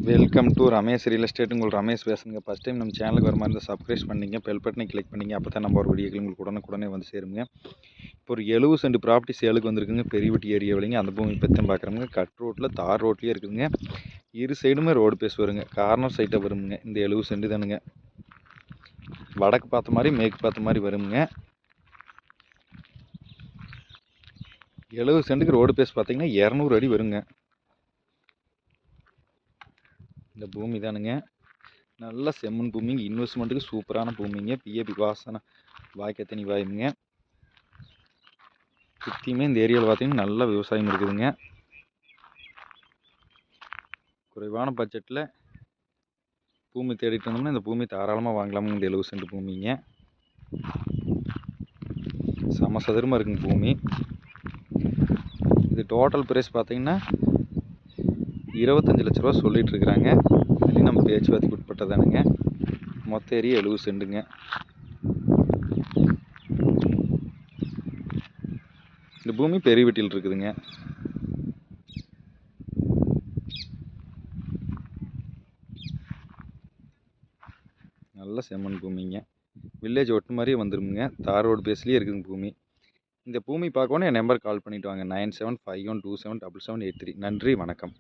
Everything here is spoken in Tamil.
Welcome to Ramesh real estate. உங்கள் ரமேஷ் பேசுங்க. ஃபஸ்ட் டைம் நம்ம சேனலுக்கு வர மாதிரி இருந்தால் சப்ஸ்கிரைப் பண்ணிங்க, பெல் பட்டனை கிளிக் பண்ணிங்க. அப்போ தான் நம்ம ஒரு வீடியோக்கள் உங்களுக்கு உடனுக்குடனே வந்து சேருங்க. இப்போ ஒரு 70 சென்ட் ப்ராப்பர்ட்டி சேலுக்கு வந்துருக்குங்க. பெரியவட்டி ஏரியாவிலைங்க. அந்த பூமி பற்றி தான் பார்க்குறோங்க. கட் ரோட்டில் தார் ரோட்லேயே இருக்குதுங்க. இரு சைடுமே ரோடு பேஸ் வருங்க. கார்னர் சைட்டாக வருங்க. இந்த 70 சென்ட் தானுங்க. வடக்கு பார்த்த மாதிரி மேற்கு பார்த்த மாதிரி வருங்க. 70 சென்ட்டுக்கு ரோடு பேஸ் பார்த்தீங்கன்னா 200 அடி வருங்க. இந்த பூமி தானுங்க. நல்ல செம்மண் பூமிங்க. இன்வெஸ்ட்மெண்ட்டுக்கு சூப்பரான பூமிங்க. பிஏபி வாசனை வாய்க்க தண்ணி வாயுங்க. சுற்றியுமே இந்த ஏரியாவில் பார்த்தீங்கன்னா நல்ல விவசாயம் இருக்குதுங்க. குறைவான பட்ஜெட்டில் பூமி தேடிட்டு இருந்தோம்னா இந்த பூமி தாராளமாக வாங்கலாமுங்க. இந்த 70 சென்ட் பூமிங்க சமசதுரமாக இருக்குங்க பூமி. இது டோட்டல் ப்ரைஸ் பார்த்தீங்கன்னா 25 லட்ச ரூபா சொல்லிட்டு இருக்கிறாங்க. இதுலேயும் நம்ம பேச்சுவார்த்தைக்கு உட்பட்டதானுங்க. மொத்த ஏரியா 70 சென்ட்டுங்க. இந்த பூமி பெரியவட்டியில் இருக்குதுங்க. நல்ல செம்மண் பூமிங்க. வில்லேஜ் ஒட்டு மாதிரியே வந்துருமுங்க. தார் ரோடு பேஸ்லேயே இருக்குதுங்க பூமி. இந்த பூமி பார்க்கணும் என் நம்பர் கால் பண்ணிவிட்டு வாங்க. 9751277783. நன்றி, வணக்கம்.